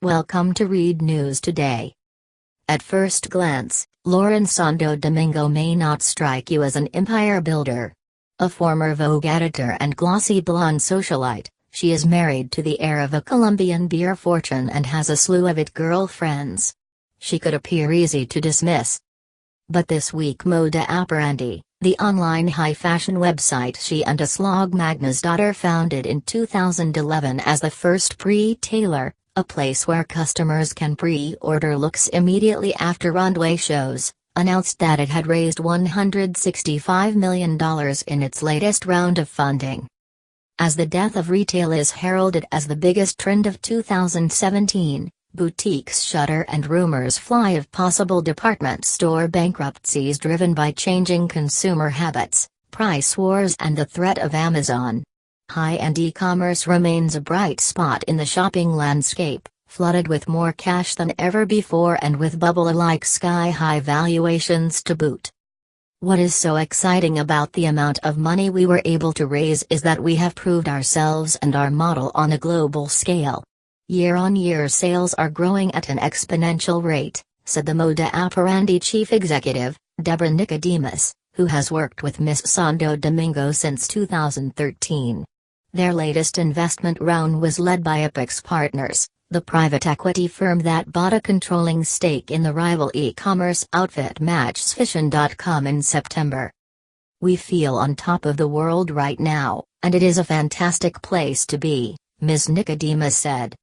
Welcome to Read News Today. At first glance, Lauren Santo Domingo may not strike you as an empire builder. A former Vogue editor and glossy blonde socialite, she is married to the heir of a Colombian beer fortune and has a slew of it-girlfriends. She could appear easy to dismiss. But this week Moda Operandi, the online high-fashion website she and Aslog Magna's daughter founded in 2011 as the first pre-tailor, a place where customers can pre-order looks immediately after runway shows, announced that it had raised $165 million in its latest round of funding. As the death of retail is heralded as the biggest trend of 2017, boutiques shutter and rumors fly of possible department store bankruptcies driven by changing consumer habits, price wars and the threat of Amazon. High-end e-commerce remains a bright spot in the shopping landscape, flooded with more cash than ever before and with bubble-like sky-high valuations to boot. What is so exciting about the amount of money we were able to raise is that we have proved ourselves and our model on a global scale. Year-on-year sales are growing at an exponential rate, said the Moda Operandi chief executive, Deborah Nicodemus, who has worked with Miss Santo Domingo since 2013. Their latest investment round was led by Apex Partners, the private equity firm that bought a controlling stake in the rival e-commerce outfit MatchsFashion.com in September. "We feel on top of the world right now, and it is a fantastic place to be," Ms. Nicodemus said.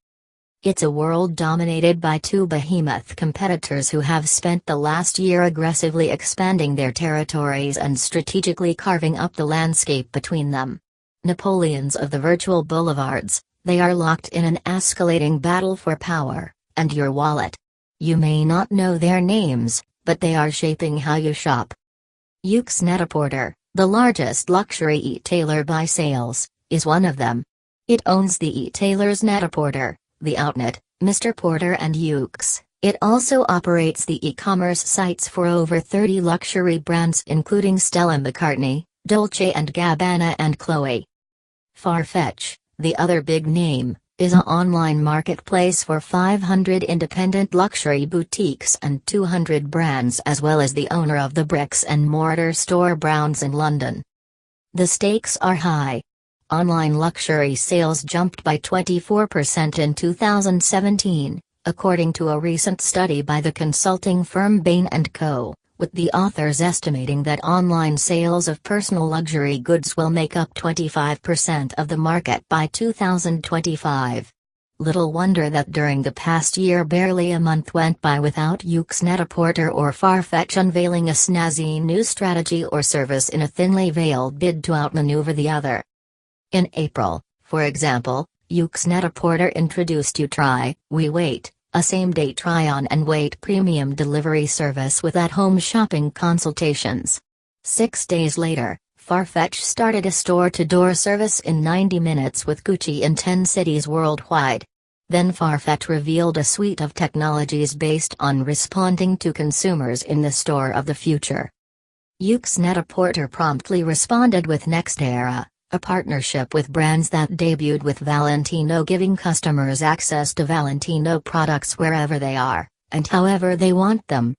"It's a world dominated by two behemoth competitors who have spent the last year aggressively expanding their territories and strategically carving up the landscape between them. Napoleons of the virtual boulevards, they are locked in an escalating battle for power, and your wallet. You may not know their names, but they are shaping how you shop." Yoox Net-a-Porter, the largest luxury e-tailer by sales, is one of them. It owns the e-tailers Net-a-Porter, The Outnet, Mr. Porter and Yoox. It also operates the e-commerce sites for over 30 luxury brands including Stella McCartney, Dolce & Gabbana and Chloe. Farfetch, the other big name, is an online marketplace for 500 independent luxury boutiques and 200 brands as well as the owner of the bricks-and-mortar store Browns in London. The stakes are high. Online luxury sales jumped by 24% in 2017, according to a recent study by the consulting firm Bain & Co., with the authors estimating that online sales of personal luxury goods will make up 25% of the market by 2025. Little wonder that during the past year barely a month went by without Yoox Net-a-Porter or Farfetch unveiling a snazzy new strategy or service in a thinly veiled bid to outmaneuver the other. In April, for example, Yoox Net-a-Porter introduced You Try, We Wait, a same-day try-on and wait premium delivery service with at-home shopping consultations. 6 days later, Farfetch started a store-to-door service in 90 minutes with Gucci in 10 cities worldwide. Then Farfetch revealed a suite of technologies based on responding to consumers in the store of the future. Yoox Net-a-Porter promptly responded with Next Era, a partnership with brands that debuted with Valentino, giving customers access to Valentino products wherever they are, and however they want them.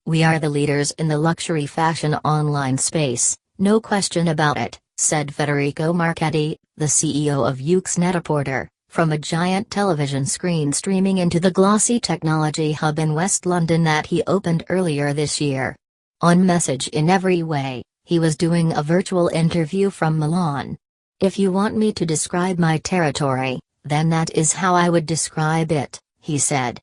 "We are the leaders in the luxury fashion online space, no question about it," said Federico Marchetti, the CEO of Yoox Net-a-Porter, from a giant television screen streaming into the glossy technology hub in West London that he opened earlier this year. On Message in Every Way, he was doing a virtual interview from Milan. "If you want me to describe my territory, then that is how I would describe it," he said.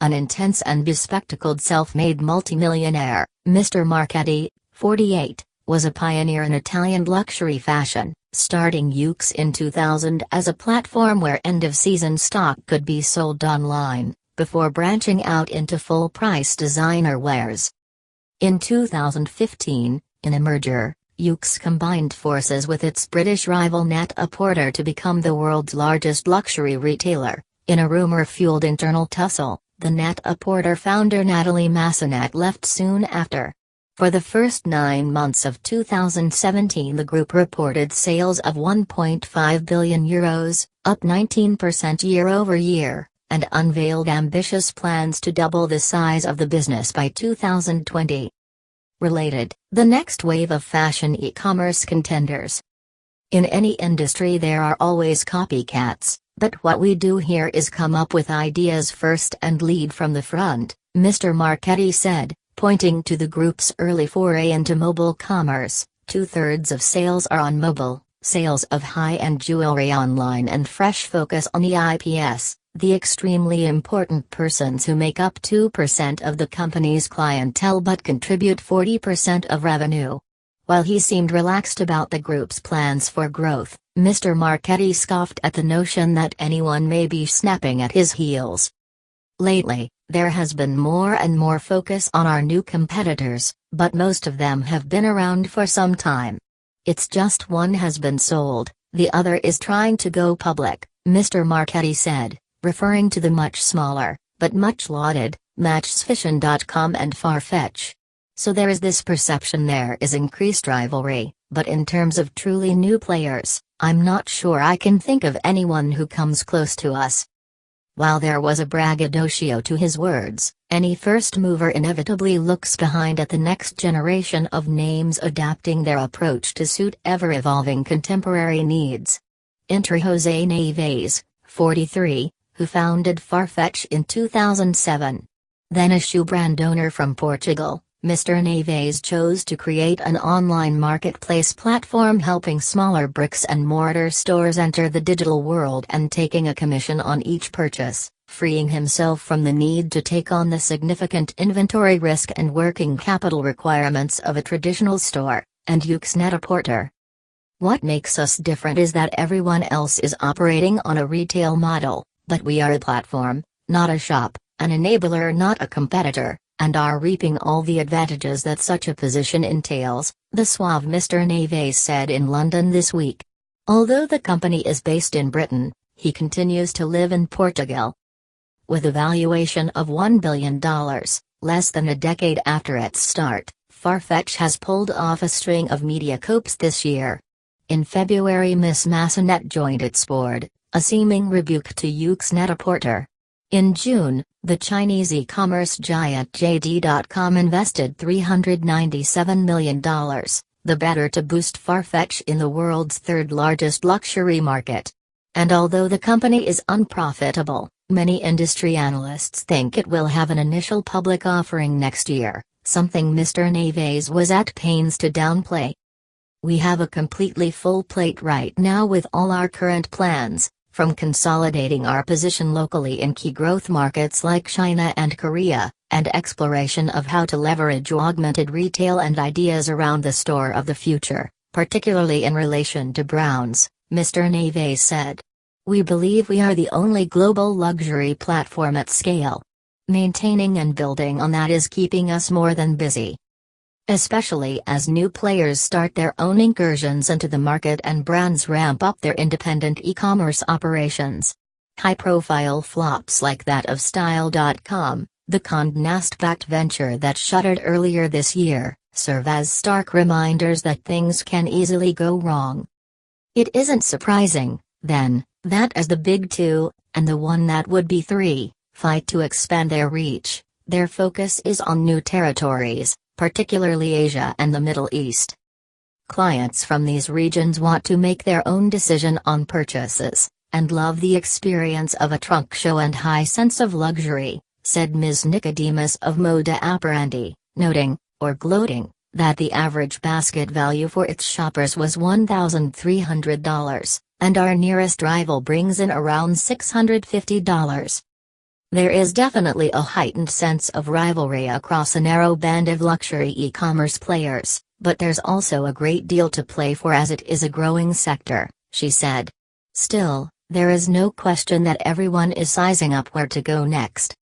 An intense and bespectacled self-made multimillionaire, Mr. Marchetti, 48, was a pioneer in Italian luxury fashion, starting Yoox in 2000 as a platform where end-of-season stock could be sold online, before branching out into full-price designer wares. In 2015, in a merger, Yoox combined forces with its British rival Net-a-Porter to become the world's largest luxury retailer. In a rumor-fueled internal tussle, the Net-a-Porter founder Natalie Massenet left soon after. For the first 9 months of 2017, the group reported sales of €1.5 billion, up 19% year-over-year, and unveiled ambitious plans to double the size of the business by 2020. Related, the next wave of fashion e-commerce contenders. In any industry there are always copycats, but what we do here is come up with ideas first and lead from the front, Mr. Marchetti said, pointing to the group's early foray into mobile commerce. 2/3 of sales are on mobile, sales of high-end jewelry online, and fresh focus on the EIPs, the extremely important persons who make up 2% of the company's clientele but contribute 40% of revenue. While he seemed relaxed about the group's plans for growth, Mr. Marchetti scoffed at the notion that anyone may be snapping at his heels. Lately, there has been more and more focus on our new competitors, but most of them have been around for some time. It's just one has been sold, the other is trying to go public, Mr. Marchetti said, referring to the much smaller, but much lauded, Matchsfashion.com and Farfetch. So there is this perception there is increased rivalry, but in terms of truly new players, I'm not sure I can think of anyone who comes close to us. While there was a braggadocio to his words, any first mover inevitably looks behind at the next generation of names adapting their approach to suit ever-evolving contemporary needs. Enter José Neves, 43, who founded Farfetch in 2007. Then a shoe brand owner from Portugal, Mr. Neves chose to create an online marketplace platform helping smaller bricks-and-mortar stores enter the digital world and taking a commission on each purchase, freeing himself from the need to take on the significant inventory risk and working capital requirements of a traditional store, and Net-a-Porter. What makes us different is that everyone else is operating on a retail model, but we are a platform, not a shop, an enabler, not a competitor, and are reaping all the advantages that such a position entails, the suave Mr. Neves said in London this week. Although the company is based in Britain, he continues to live in Portugal. With a valuation of $1 billion, less than a decade after its start, Farfetch has pulled off a string of media coups this year. In February, Miss Massenet joined its board, a seeming rebuke to Net-a-Porter. In June, the Chinese e-commerce giant JD.com invested $397 million, the better to boost Farfetch in the world's third-largest luxury market. And although the company is unprofitable, many industry analysts think it will have an initial public offering next year, something Mr. Neves was at pains to downplay. We have a completely full plate right now with all our current plans, from consolidating our position locally in key growth markets like China and Korea, and exploration of how to leverage augmented retail and ideas around the store of the future, particularly in relation to Browns, Mr. Neves said. We believe we are the only global luxury platform at scale. Maintaining and building on that is keeping us more than busy. Especially as new players start their own incursions into the market and brands ramp up their independent e-commerce operations. High-profile flops like that of Style.com, the Condé Nast-backed venture that shuttered earlier this year, serve as stark reminders that things can easily go wrong. It isn't surprising, then, that as the big two, and the one that would be three, fight to expand their reach, their focus is on new territories, particularly Asia and the Middle East. Clients from these regions want to make their own decision on purchases, and love the experience of a trunk show and high sense of luxury, said Ms. Nicodemus of Moda Apparandi, noting, or gloating, that the average basket value for its shoppers was $1,300, and our nearest rival brings in around $650. There is definitely a heightened sense of rivalry across a narrow band of luxury e-commerce players, but there's also a great deal to play for as it is a growing sector, she said. Still, there is no question that everyone is sizing up where to go next.